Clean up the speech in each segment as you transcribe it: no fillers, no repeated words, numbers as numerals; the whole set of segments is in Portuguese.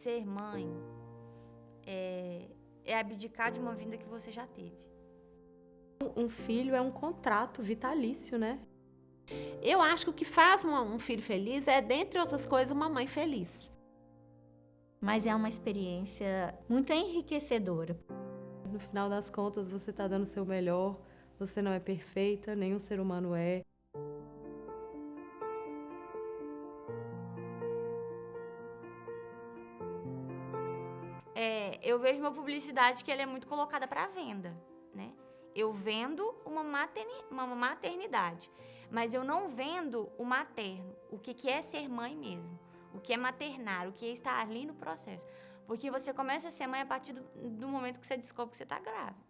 ser mãe é abdicar de uma vida que você já teve. Um filho é um contrato vitalício, né? Eu acho que o que faz um filho feliz é, dentre outras coisas, uma mãe feliz. Mas é uma experiência muito enriquecedora. No final das contas, você está dando o seu melhor, você não é perfeita, nenhum ser humano é. Eu vejo uma publicidade que ela é muito colocada para venda, né? Eu vendo uma maternidade, mas eu não vendo o materno, o que é ser mãe mesmo, o que é maternar, o que é estar ali no processo. Porque você começa a ser mãe a partir do momento que você descobre que você está grávida.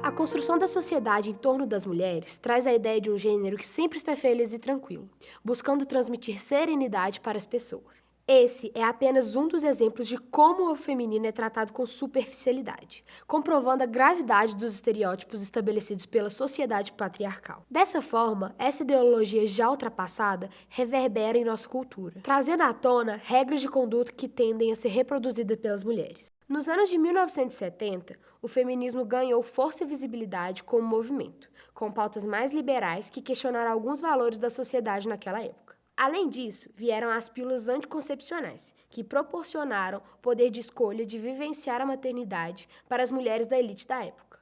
A construção da sociedade em torno das mulheres traz a ideia de um gênero que sempre está feliz e tranquilo, buscando transmitir serenidade para as pessoas. Esse é apenas um dos exemplos de como o feminino é tratado com superficialidade, comprovando a gravidade dos estereótipos estabelecidos pela sociedade patriarcal. Dessa forma, essa ideologia já ultrapassada reverbera em nossa cultura, trazendo à tona regras de conduta que tendem a ser reproduzidas pelas mulheres. Nos anos de 1970, o feminismo ganhou força e visibilidade como movimento, com pautas mais liberais que questionaram alguns valores da sociedade naquela época. Além disso, vieram as pílulas anticoncepcionais, que proporcionaram poder de escolha de vivenciar a maternidade para as mulheres da elite da época,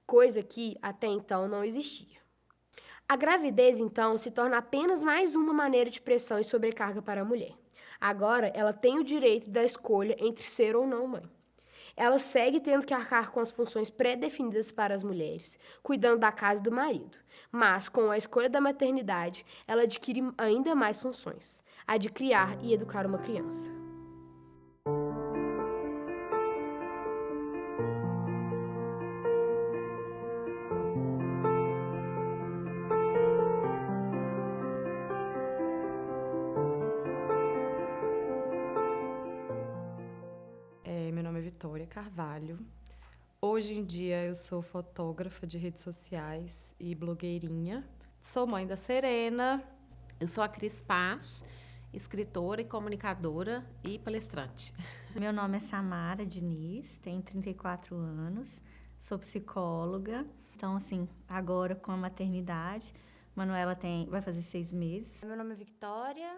coisa que, até então, não existia. A gravidez, então, se torna apenas mais uma maneira de pressão e sobrecarga para a mulher. Agora, ela tem o direito da escolha entre ser ou não mãe. Ela segue tendo que arcar com as funções pré-definidas para as mulheres, cuidando da casa e do marido. Mas, com a escolha da maternidade, ela adquire ainda mais funções, a de criar e educar uma criança. Meu nome é Vitória Carvalho. Hoje em dia eu sou fotógrafa de redes sociais e blogueirinha. Sou mãe da Serena. Eu sou a Cris Paz, escritora e comunicadora e palestrante. Meu nome é Samara Diniz, tenho 34 anos, sou psicóloga. Então, assim, agora com a maternidade, Manuela vai fazer 6 meses. Meu nome é Victoria,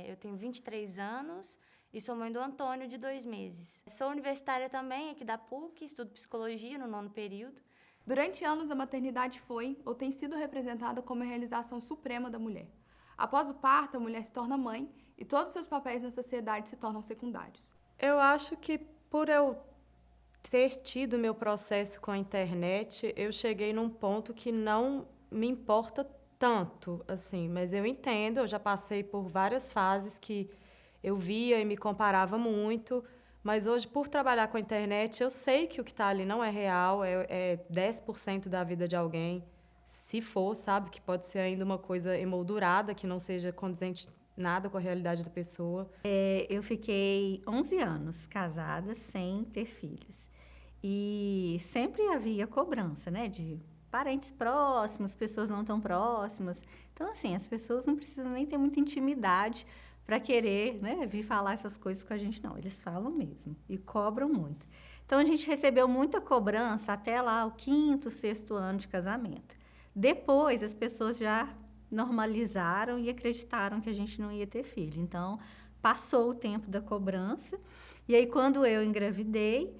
eu tenho 23 anos e sou mãe do Antônio, de 2 meses. Sou universitária também, aqui da PUC, estudo psicologia no 9º período. Durante anos, a maternidade foi ou tem sido representada como a realização suprema da mulher. Após o parto, a mulher se torna mãe e todos os seus papéis na sociedade se tornam secundários. Eu acho que por eu ter tido meu processo com a internet, eu cheguei num ponto que não me importa tanto, assim, mas eu entendo, eu já passei por várias fases que eu via e me comparava muito, mas hoje, por trabalhar com a internet, eu sei que o que está ali não é real, é 10% da vida de alguém, se for, sabe? Que pode ser ainda uma coisa emoldurada, que não seja condizente nada com a realidade da pessoa. Eu fiquei 11 anos casada, sem ter filhos. E sempre havia cobrança, né? De parentes próximos, pessoas não tão próximas. Então, assim, as pessoas não precisam nem ter muita intimidade para querer, né, vir falar essas coisas com a gente, não. Eles falam mesmo e cobram muito. Então, a gente recebeu muita cobrança até lá o 5º, 6º ano de casamento. Depois, as pessoas já normalizaram e acreditaram que a gente não ia ter filho. Então, passou o tempo da cobrança. E aí, quando eu engravidei,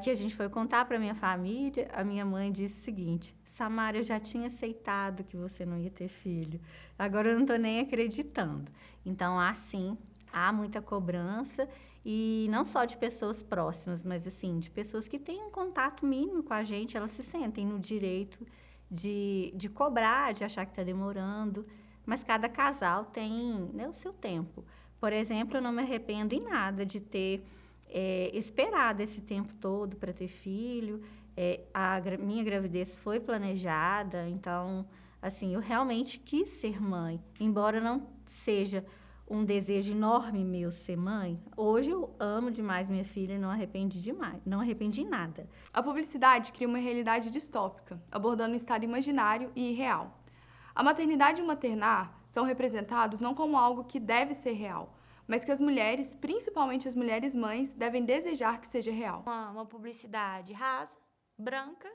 que a gente foi contar para minha família, a minha mãe disse o seguinte: Samara, eu já tinha aceitado que você não ia ter filho. Agora eu não estou nem acreditando. Então, assim, há muita cobrança, e não só de pessoas próximas, mas assim, de pessoas que têm um contato mínimo com a gente, elas se sentem no direito de cobrar, de achar que está demorando, mas cada casal tem, né, o seu tempo. Por exemplo, eu não me arrependo em nada de ter esperado esse tempo todo para ter filho. Minha gravidez foi planejada, então, assim, eu realmente quis ser mãe, embora não seja um desejo enorme meu ser mãe. Hoje eu amo demais minha filha e não arrependi nada. A publicidade cria uma realidade distópica, abordando um estado imaginário e irreal. A maternidade e o maternar são representados não como algo que deve ser real, mas que as mulheres, principalmente as mulheres mães, devem desejar que seja real. Uma publicidade rasa, branca,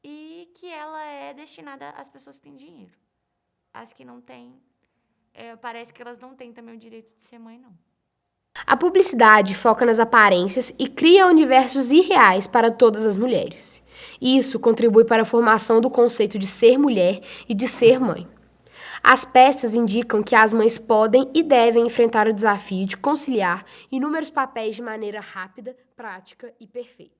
e que ela é destinada às pessoas que têm dinheiro. As que não têm, parece que elas não têm também o direito de ser mãe, não. A publicidade foca nas aparências e cria universos irreais para todas as mulheres. Isso contribui para a formação do conceito de ser mulher e de ser mãe. As peças indicam que as mães podem e devem enfrentar o desafio de conciliar inúmeros papéis de maneira rápida, prática e perfeita.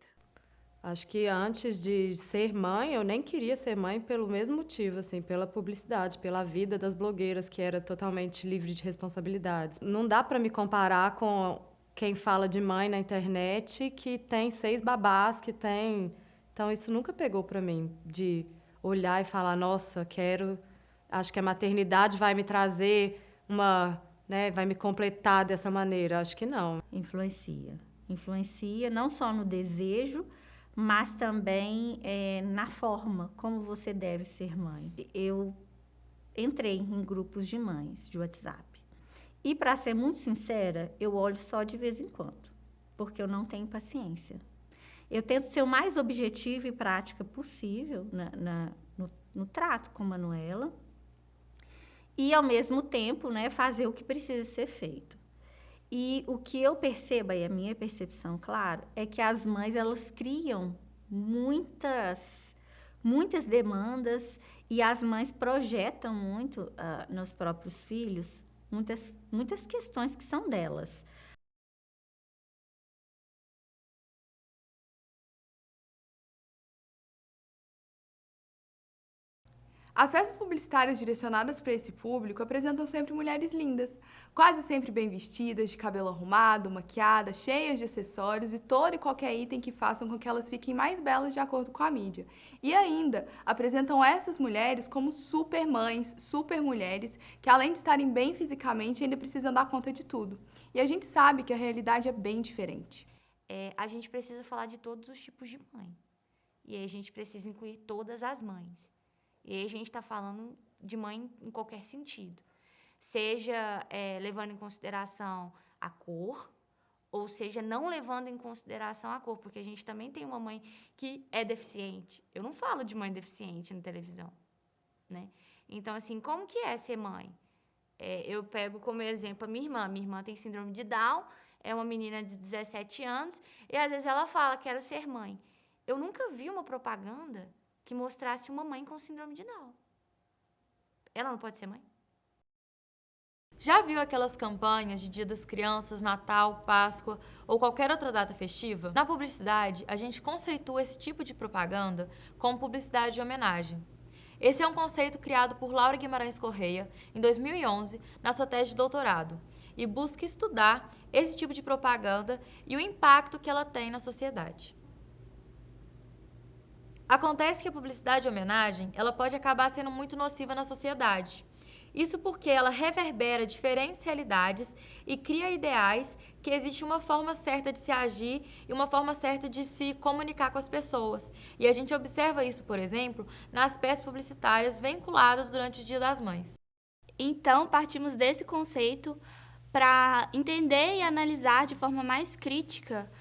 Acho que antes de ser mãe, eu nem queria ser mãe pelo mesmo motivo, assim, pela publicidade, pela vida das blogueiras, que era totalmente livre de responsabilidades. Não dá para me comparar com quem fala de mãe na internet, que tem 6 babás, que tem... Então, isso nunca pegou para mim, de olhar e falar, nossa, acho que a maternidade vai me trazer vai me completar dessa maneira. Acho que não. Influencia. Influencia não só no desejo, mas também na forma como você deve ser mãe. Eu entrei em grupos de mães de WhatsApp. E, para ser muito sincera, eu olho só de vez em quando, porque eu não tenho paciência. Eu tento ser o mais objetiva e prática possível no trato com a Manuela e, ao mesmo tempo, fazer o que precisa ser feito. E o que eu percebo, e a minha percepção, claro, é que as mães, elas criam muitas demandas e as mães projetam muito nos próprios filhos muitas questões que são delas. As peças publicitárias direcionadas para esse público apresentam sempre mulheres lindas, quase sempre bem vestidas, de cabelo arrumado, maquiadas, cheias de acessórios e todo e qualquer item que façam com que elas fiquem mais belas de acordo com a mídia. E ainda apresentam essas mulheres como super mães, super mulheres, que além de estarem bem fisicamente, ainda precisam dar conta de tudo. E a gente sabe que a realidade é bem diferente. A gente precisa falar de todos os tipos de mãe. E aí a gente precisa incluir todas as mães. E aí a gente está falando de mãe em qualquer sentido. Seja levando em consideração a cor, ou seja, não levando em consideração a cor, porque a gente também tem uma mãe que é deficiente. Eu não falo de mãe deficiente na televisão, né? Então, assim, como que é ser mãe? Eu pego como exemplo a minha irmã. Minha irmã tem síndrome de Down, é uma menina de 17 anos, e às vezes ela fala, quero ser mãe. Eu nunca vi uma propaganda que mostrasse uma mãe com síndrome de Down. Ela não pode ser mãe? Já viu aquelas campanhas de Dia das Crianças, Natal, Páscoa ou qualquer outra data festiva? Na publicidade, a gente conceitua esse tipo de propaganda como publicidade de homenagem. Esse é um conceito criado por Laura Guimarães Correia, em 2011, na sua tese de doutorado, e busca estudar esse tipo de propaganda e o impacto que ela tem na sociedade. Acontece que a publicidade de homenagem, ela pode acabar sendo muito nociva na sociedade. Isso porque ela reverbera diferentes realidades e cria ideais que existe uma forma certa de se agir e uma forma certa de se comunicar com as pessoas. E a gente observa isso, por exemplo, nas peças publicitárias vinculadas durante o Dia das Mães. Então, partimos desse conceito para entender e analisar de forma mais crítica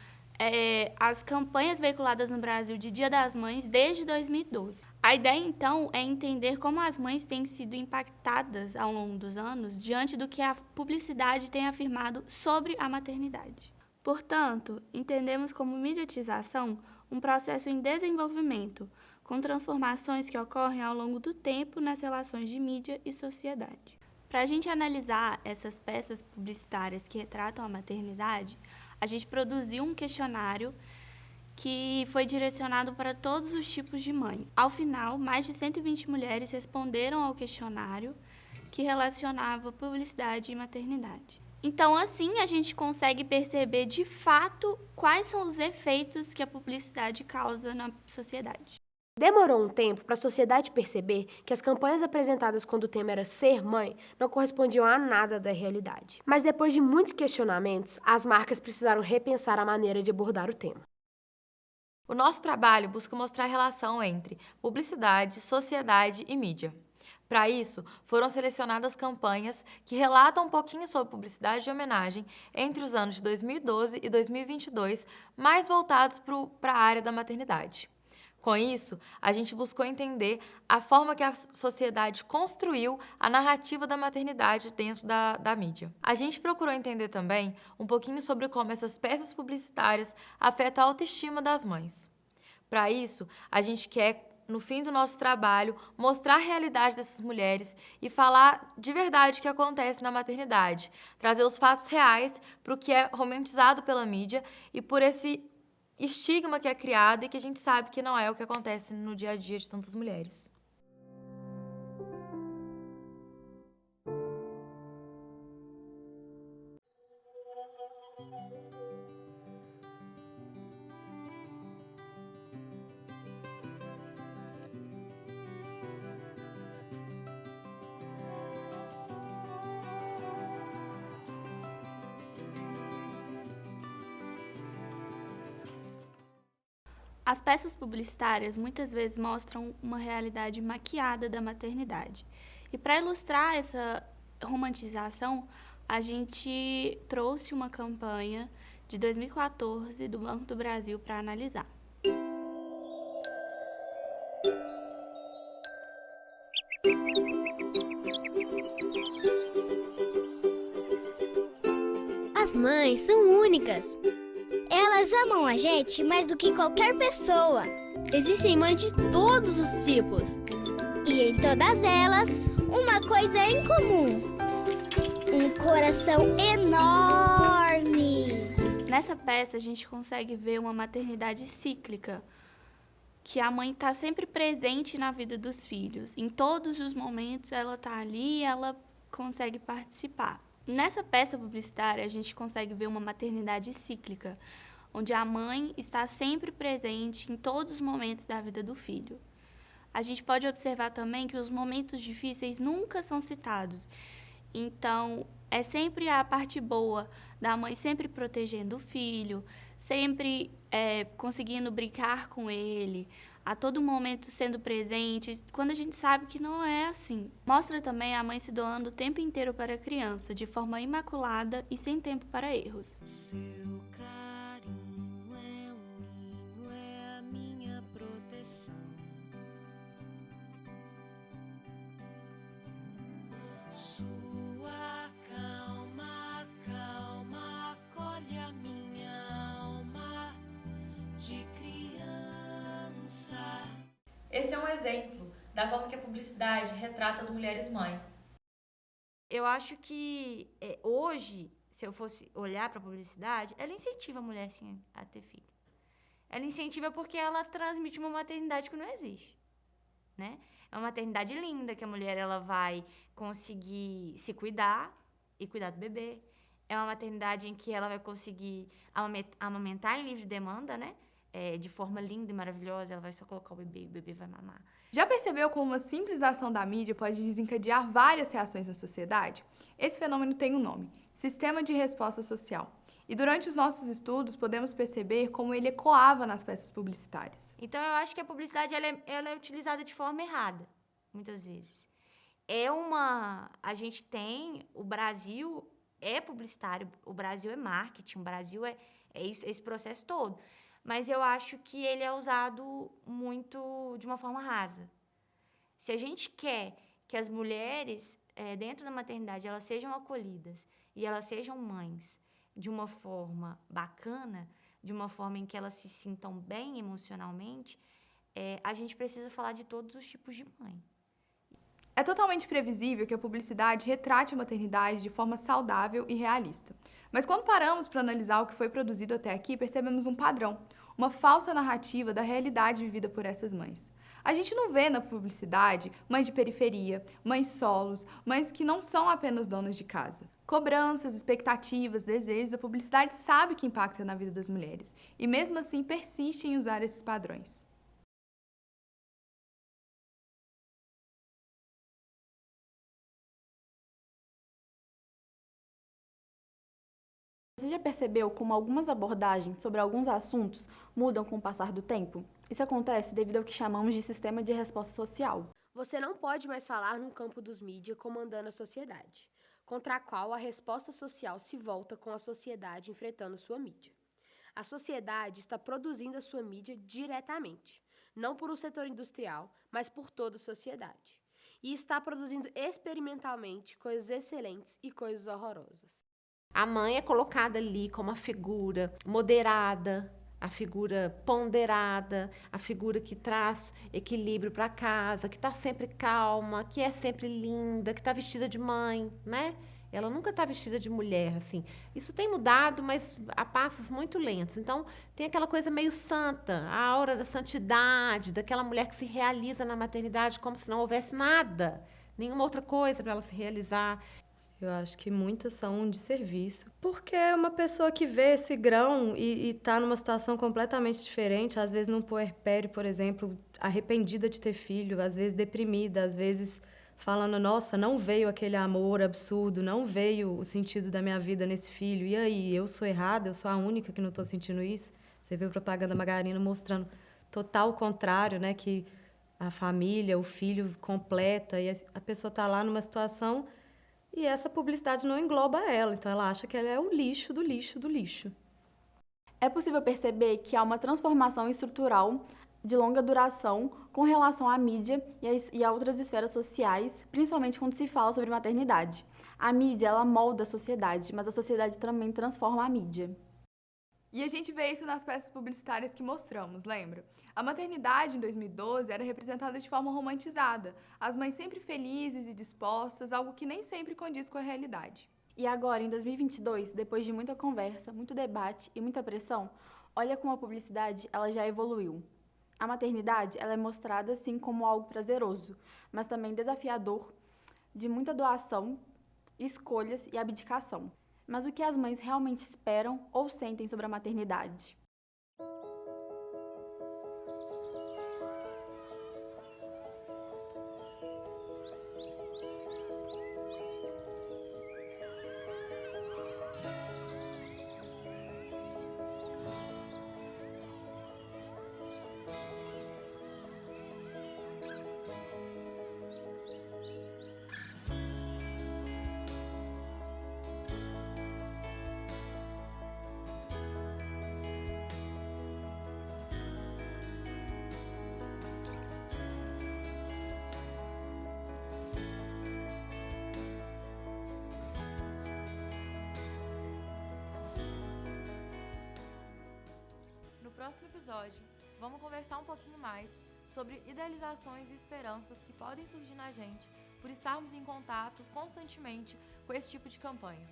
as campanhas veiculadas no Brasil de Dia das Mães desde 2012. A ideia, então, é entender como as mães têm sido impactadas ao longo dos anos diante do que a publicidade tem afirmado sobre a maternidade. Portanto, entendemos como mediatização um processo em desenvolvimento, com transformações que ocorrem ao longo do tempo nas relações de mídia e sociedade. Para a gente analisar essas peças publicitárias que retratam a maternidade, a gente produziu um questionário que foi direcionado para todos os tipos de mães. Ao final, mais de 120 mulheres responderam ao questionário que relacionava publicidade e maternidade. Então, assim, a gente consegue perceber de fato quais são os efeitos que a publicidade causa na sociedade. Demorou um tempo para a sociedade perceber que as campanhas apresentadas quando o tema era ser mãe não correspondiam a nada da realidade. Mas depois de muitos questionamentos, as marcas precisaram repensar a maneira de abordar o tema. O nosso trabalho busca mostrar a relação entre publicidade, sociedade e mídia. Para isso, foram selecionadas campanhas que relatam um pouquinho sobre publicidade de homenagem entre os anos de 2012 e 2022, mais voltados para a área da maternidade. Com isso, a gente buscou entender a forma que a sociedade construiu a narrativa da maternidade dentro da mídia. A gente procurou entender também um pouquinho sobre como essas peças publicitárias afetam a autoestima das mães. Para isso, a gente quer, no fim do nosso trabalho, mostrar a realidade dessas mulheres e falar de verdade o que acontece na maternidade, trazer os fatos reais para o que é romantizado pela mídia e por esse estigma que é criado e que a gente sabe que não é o que acontece no dia a dia de tantas mulheres. As peças publicitárias muitas vezes mostram uma realidade maquiada da maternidade. E para ilustrar essa romantização, a gente trouxe uma campanha de 2014 do Banco do Brasil para analisar. As mães são únicas. Elas amam a gente mais do que qualquer pessoa. Existem mães de todos os tipos. E em todas elas, uma coisa é em comum: um coração enorme. Nessa peça, a gente consegue ver uma maternidade cíclica, que a mãe está sempre presente na vida dos filhos. Em todos os momentos, ela está ali e ela consegue participar. Nessa peça publicitária, a gente consegue ver uma maternidade cíclica, onde a mãe está sempre presente em todos os momentos da vida do filho. A gente pode observar também que os momentos difíceis nunca são citados. Então, é sempre a parte boa da mãe sempre protegendo o filho, sempre conseguindo brincar com ele, a todo momento sendo presente, quando a gente sabe que não é assim. Mostra também a mãe se doando o tempo inteiro para a criança, de forma imaculada e sem tempo para erros. Seu carinho é um ninho, é a minha proteção. Sua calma, calma, acolhe a minha alma de criança. Esse é um exemplo da forma que a publicidade retrata as mulheres mães. Eu acho que hoje, se eu fosse olhar para a publicidade, ela incentiva a mulher sim a ter filho. Ela incentiva porque ela transmite uma maternidade que não existe, né? É uma maternidade linda, que a mulher ela vai conseguir se cuidar e cuidar do bebê. É uma maternidade em que ela vai conseguir amamentar em livre demanda, né? De forma linda e maravilhosa, ela vai só colocar o bebê vai mamar. Já percebeu como uma simples ação da mídia pode desencadear várias reações na sociedade? Esse fenômeno tem um nome: sistema de resposta social. E durante os nossos estudos, podemos perceber como ele ecoava nas peças publicitárias. Então, eu acho que a publicidade ela é utilizada de forma errada, muitas vezes. A gente tem, o Brasil é publicitário, o Brasil é marketing, o Brasil é esse processo todo. Mas eu acho que ele é usado muito de uma forma rasa. Se a gente quer que as mulheres, dentro da maternidade, elas sejam acolhidas e elas sejam mães de uma forma bacana, de uma forma em que elas se sintam bem emocionalmente, a gente precisa falar de todos os tipos de mãe. É totalmente previsível que a publicidade retrate a maternidade de forma saudável e realista. Mas quando paramos para analisar o que foi produzido até aqui, percebemos um padrão, uma falsa narrativa da realidade vivida por essas mães. A gente não vê na publicidade mães de periferia, mães solos, mães que não são apenas donas de casa. Cobranças, expectativas, desejos, a publicidade sabe que impacta na vida das mulheres e mesmo assim persiste em usar esses padrões. Você já percebeu como algumas abordagens sobre alguns assuntos mudam com o passar do tempo? Isso acontece devido ao que chamamos de sistema de resposta social. Você não pode mais falar num campo dos mídias comandando a sociedade, contra a qual a resposta social se volta com a sociedade enfrentando sua mídia. A sociedade está produzindo a sua mídia diretamente, não por um setor industrial, mas por toda a sociedade. E está produzindo experimentalmente coisas excelentes e coisas horrorosas. A mãe é colocada ali como a figura moderada, a figura ponderada, a figura que traz equilíbrio para casa, que está sempre calma, que é sempre linda, que está vestida de mãe, né? Ela nunca está vestida de mulher, assim. Isso tem mudado, mas a passos muito lentos. Então, tem aquela coisa meio santa, a aura da santidade, daquela mulher que se realiza na maternidade como se não houvesse nada, nenhuma outra coisa para ela se realizar. Eu acho que muitas são um desserviço, porque é uma pessoa que vê esse grão e está numa situação completamente diferente, às vezes num puerpério, por exemplo, arrependida de ter filho, às vezes deprimida, às vezes falando, nossa, não veio aquele amor absurdo, não veio o sentido da minha vida nesse filho, e aí, eu sou errada, eu sou a única que não estou sentindo isso? Você vê a propaganda Margarina mostrando total contrário, né, que a família, o filho completa, e a pessoa está lá numa situação... E essa publicidade não engloba ela, então ela acha que ela é o lixo do lixo do lixo. É possível perceber que há uma transformação estrutural de longa duração com relação à mídia e a outras esferas sociais, principalmente quando se fala sobre maternidade. A mídia, ela molda a sociedade, mas a sociedade também transforma a mídia. E a gente vê isso nas peças publicitárias que mostramos, lembra? A maternidade, em 2012, era representada de forma romantizada, as mães sempre felizes e dispostas, algo que nem sempre condiz com a realidade. E agora, em 2022, depois de muita conversa, muito debate e muita pressão, olha como a publicidade ela já evoluiu. A maternidade ela é mostrada, sim, como algo prazeroso, mas também desafiador, de muita doação, escolhas e abdicação. Mas o que as mães realmente esperam ou sentem sobre a maternidade? No próximo episódio, vamos conversar um pouquinho mais sobre idealizações e esperanças que podem surgir na gente por estarmos em contato constantemente com esse tipo de campanha.